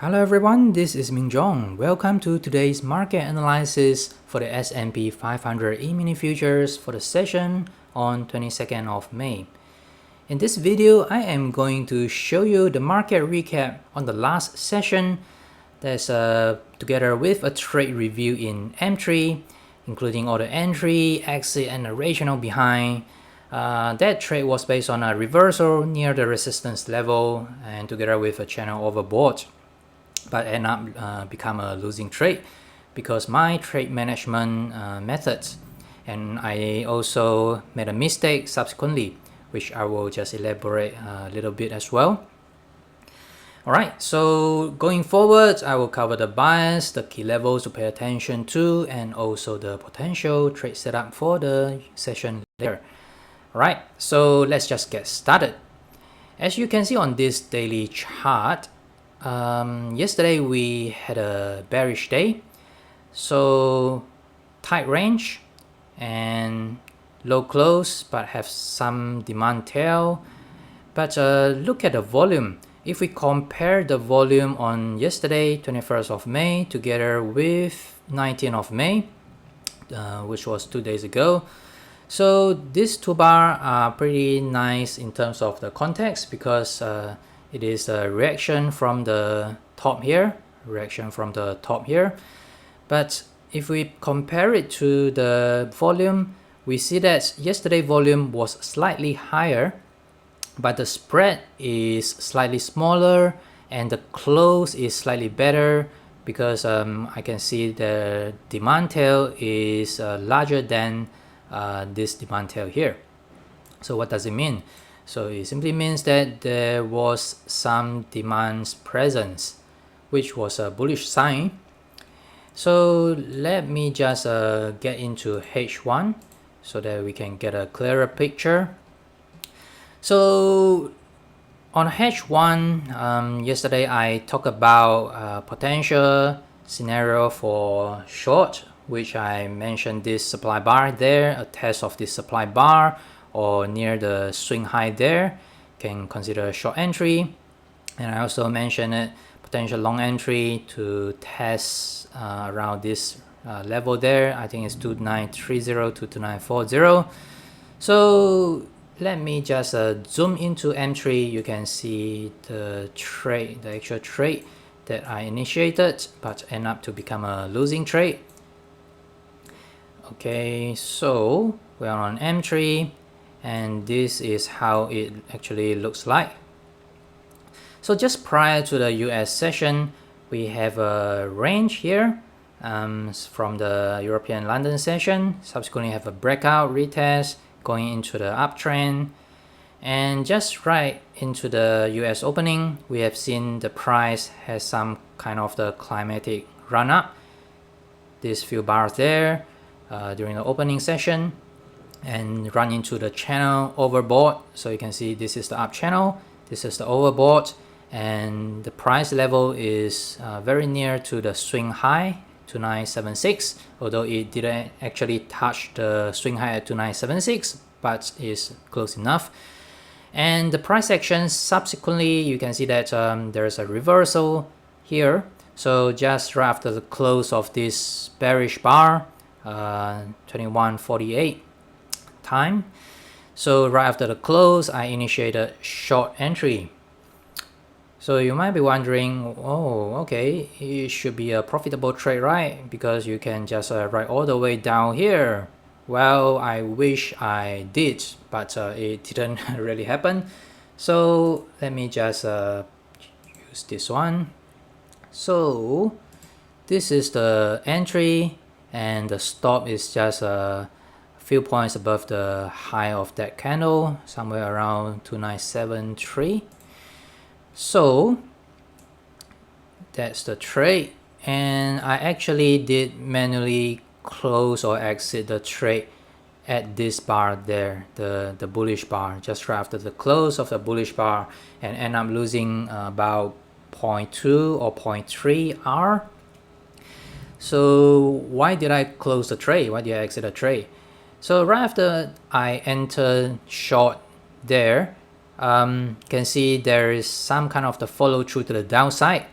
Hello everyone, this is Mingjong. Welcome to today's market analysis for the S&P 500 E-mini futures for the session on 22nd of May. In this video, I am going to show you the market recap on the last session. That's together with a trade review in M3, including all the entry, exit, and the rationale behind. That trade was based on a reversal near the resistance level and together with a channel overbought, but end up become a losing trade because my trade management methods, and I also made a mistake subsequently, which I will just elaborate a little bit as well. Alright, so going forward, I will cover the bias, the key levels to pay attention to, and also the potential trade setup for the session later. Alright, so let's just get started. As you can see on this daily chart, yesterday we had a bearish day, so tight range and low close, but have some demand tail. But look at the volume. If we compare the volume on yesterday, 21st of May, together with 19th of May, which was 2 days ago, so these two bars are pretty nice in terms of the context because it is a reaction from the top here, But if we compare it to the volume, we see that yesterday volume was slightly higher, but the spread is slightly smaller and the close is slightly better because I can see the demand tail is larger than this demand tail here. So what does it mean? So it simply means that there was some demand presence, which was a bullish sign. So let me just get into H1 so that we can get a clearer picture. So on H1, yesterday I talked about potential scenario for short, which I mentioned this supply bar there, a test of this supply bar, or near the swing high there, can consider a short entry. And I also mentioned it, potential long entry to test around this level there. I think it's 2930 to 2940. So let me just zoom into M3. You can see the trade, the actual trade that I initiated, but end up to become a losing trade. Okay, so we're on M3. And this is how it actually looks like. So just prior to the US session, we have a range here from the European London session. Subsequently have a breakout retest going into the uptrend. And just right into the US opening, we have seen the price has some kind of the climatic run up. These few bars there during the opening session, and run into the channel overbought. So you can see this is the up channel, this is the overbought, and the price level is very near to the swing high, 2976, although it didn't actually touch the swing high at 2976, but is close enough. And the price action subsequently, you can see that there's a reversal here. So just right after the close of this bearish bar, 2148 time. So right after the close, I initiated short entry. So you might be wondering, oh, okay, it should be a profitable trade, right? Because you can just ride all the way down here. Well, I wish I did, but it didn't really happen. So let me just use this one. So this is the entry, and the stop is just a few points above the high of that candle, somewhere around 2973. So that's the trade, and I actually did manually close or exit the trade at this bar there, the bullish bar, just right after the close of the bullish bar, and end up losing about 0.2 or 0.3 R. So why did I close the trade? Why did I exit the trade? So right after I entered short there, can see there is some kind of the follow through to the downside.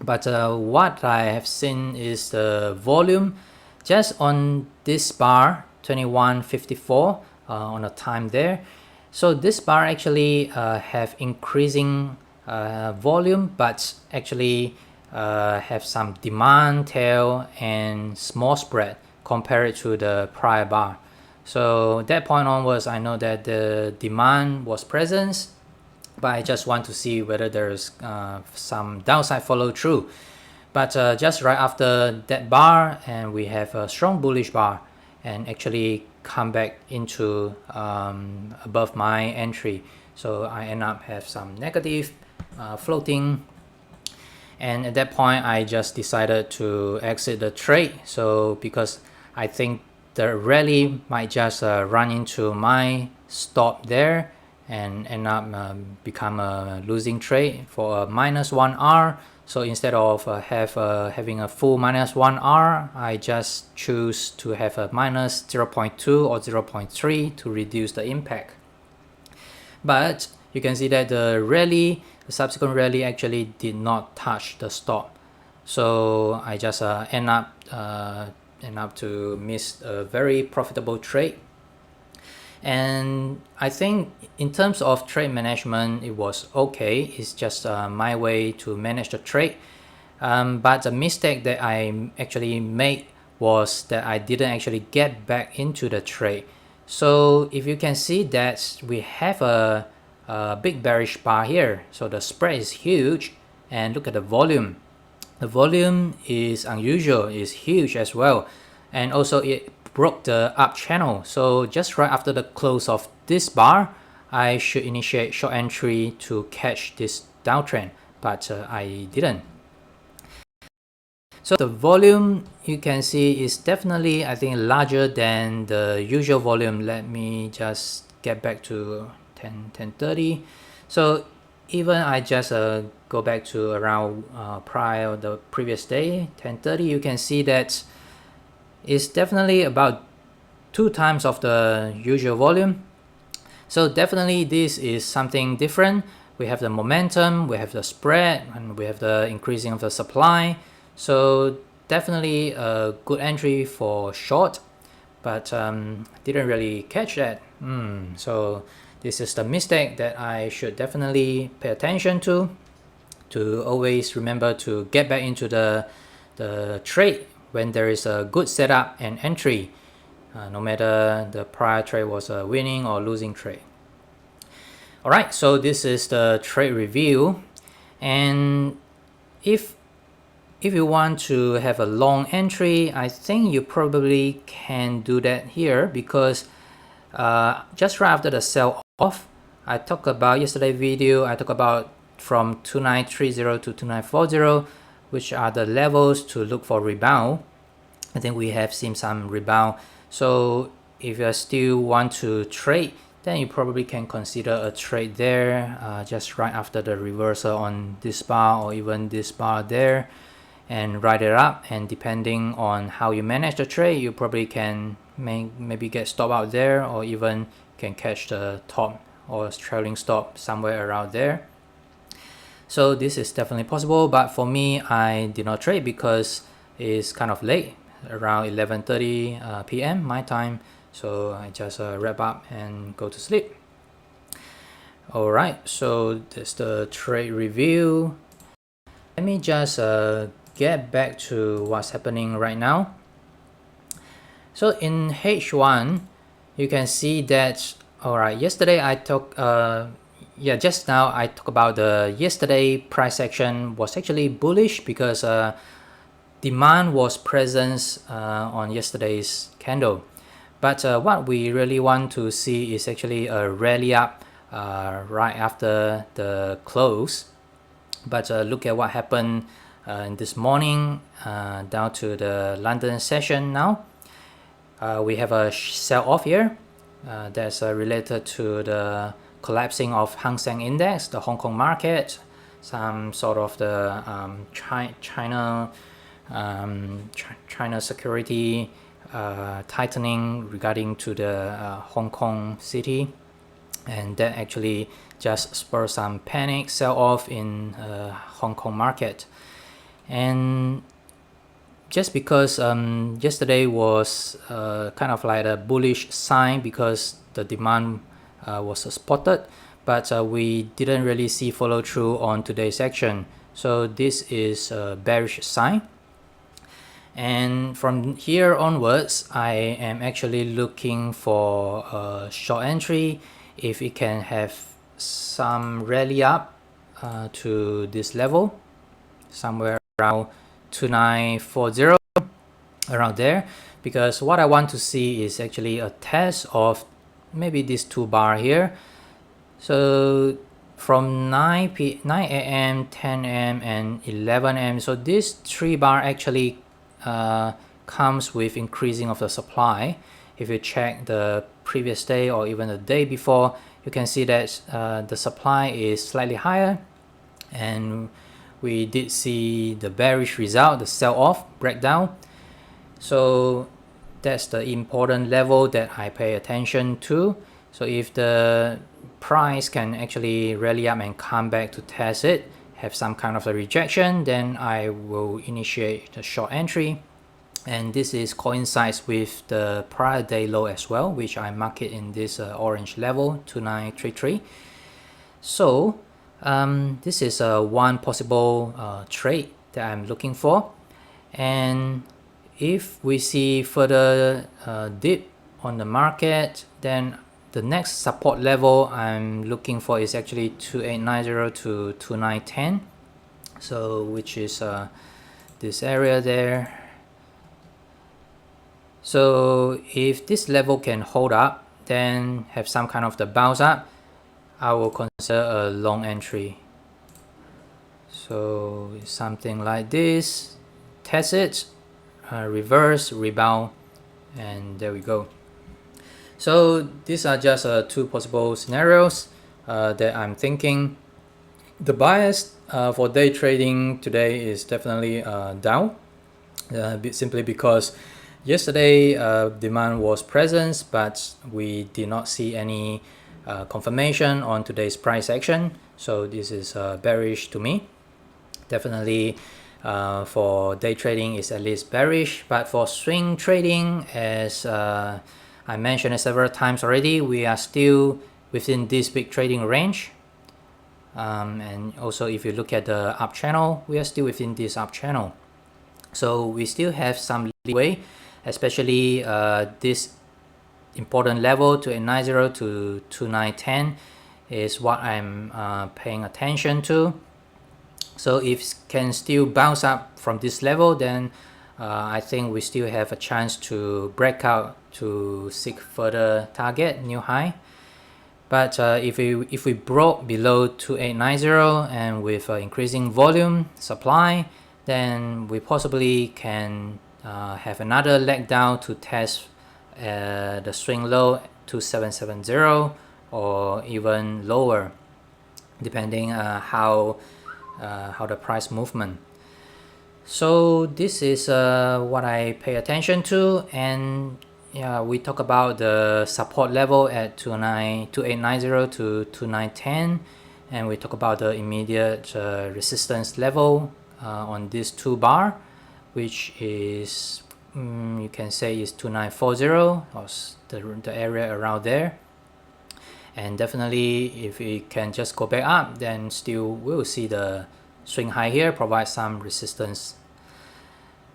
But what I have seen is the volume just on this bar 2154 on a time there. So this bar actually have increasing volume, but actually have some demand tail and small spread compared to the prior bar. So that point onwards, I know that the demand was present, but I just want to see whether there's some downside follow through. But just right after that bar, and we have a strong bullish bar and actually come back into above my entry. So I end up have some negative floating, and at that point I just decided to exit the trade. So because I think the rally might just run into my stop there and end up become a losing trade for a -1R. So instead of having a full -1R, I just choose to have a minus 0.2 or 0.3 to reduce the impact. But you can see that the subsequent rally actually did not touch the stop. So I just end up to miss a very profitable trade. And I think in terms of trade management, it was okay. It's just my way to manage the trade. But the mistake that I actually made was that I didn't actually get back into the trade. So if you can see that we have a big bearish bar here. So the spread is huge, and look at the volume. The volume is unusual, is huge as well. And also it broke the up channel. So just right after the close of this bar, I should initiate short entry to catch this downtrend, but I didn't. So the volume you can see is definitely, I think, larger than the usual volume. Let me just get back to 10:30. So even I just go back to around prior the previous day 10:30, you can see that it's definitely about 2 times of the usual volume. So definitely this is something different. We have the momentum, we have the spread, and we have the increasing of the supply. So definitely a good entry for short, but didn't really catch that. So this is the mistake that I should definitely pay attention to always remember to get back into the trade when there is a good setup and entry, no matter the prior trade was a winning or losing trade. Alright, so this is the trade review, and if you want to have a long entry, I think you probably can do that here, because just right after the sell off, I talked about yesterday video, I talked about from 2930 to 2940, which are the levels to look for rebound. I think we have seen some rebound. So if you still want to trade, then you probably can consider a trade there just right after the reversal on this bar or even this bar there, and write it up. And depending on how you manage the trade, you probably can maybe get stop out there, or even can catch the top or trailing stop somewhere around there. So this is definitely possible, but for me, I did not trade because it's kind of late, around 11:30 p.m. my time. So I just wrap up and go to sleep. Alright, so that's the trade review. Let me just get back to what's happening right now. So in H1, you can see that, alright, yesterday I talked, just now I talked about the yesterday price action was actually bullish because demand was present on yesterday's candle. But what we really want to see is actually a rally up right after the close. But look at what happened this morning down to the London session now. We have a sell-off here that's related to the collapsing of Hang Seng Index, the Hong Kong market, some sort of the China security tightening regarding to the Hong Kong city, and that actually just spurred some panic sell-off in Hong Kong market. And just because yesterday was kind of like a bullish sign because the demand was spotted, but we didn't really see follow through on today's action. So this is a bearish sign. And from here onwards, I am actually looking for a short entry if it can have some rally up to this level, somewhere around 2940, around there, because what I want to see is actually a test of maybe this 2 bar here. So from 9 a.m., 10 a.m. and 11 a.m. so this 3 bar actually comes with increasing of the supply. If you check the previous day or even the day before, you can see that the supply is slightly higher, and we did see the bearish result, the sell-off breakdown. So that's the important level that I pay attention to. So if the price can actually rally up and come back to test it, have some kind of a rejection, then I will initiate the short entry. And this is coincides with the prior day low as well, which I mark it in this orange level, 2933. So this is one possible trade that I'm looking for. And if we see further dip on the market, then the next support level I'm looking for is actually 2890 to 2910, so which is this area there. So if this level can hold up, then have some kind of the bounce up, I will consider a long entry. So something like this, test it, reverse, rebound, and there we go. So these are just two possible scenarios that I'm thinking. The bias for day trading today is definitely down, simply because yesterday demand was present, but we did not see any confirmation on today's price action. So this is bearish to me. Definitely for day trading is at least bearish, but for swing trading, as I mentioned it several times already, we are still within this big trading range. And also if you look at the up channel, we are still within this up channel. So we still have some leeway, especially this important level 2890 to 2910 is what I'm paying attention to. So if it can still bounce up from this level, then I think we still have a chance to break out to seek further target, new high. But if we broke below 2890 and with increasing volume supply, then we possibly can have another leg down to test the swing low 2770 or even lower, depending how the price movement. So this is what I pay attention to. And yeah, we talk about the support level at 2890 to 2910, and we talk about the immediate resistance level on this 2 bar, which is you can say is 2940 or the area around there. And definitely if it can just go back up, then still we'll see the swing high here, provide some resistance.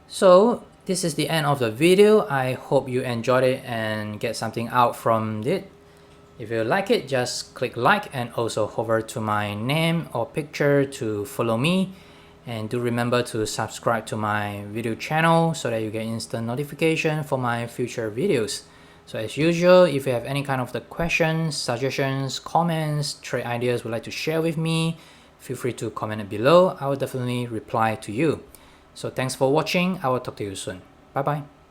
So this is the end of the video. I hope you enjoyed it and get something out from it. If you like it, just click like and also hover to my name or picture to follow me. And do remember to subscribe to my video channel so that you get instant notification for my future videos. So as usual, if you have any kind of the questions, suggestions, comments, trade ideas would like to share with me, feel free to comment it below. I will definitely reply to you. So thanks for watching. I will talk to you soon. Bye bye.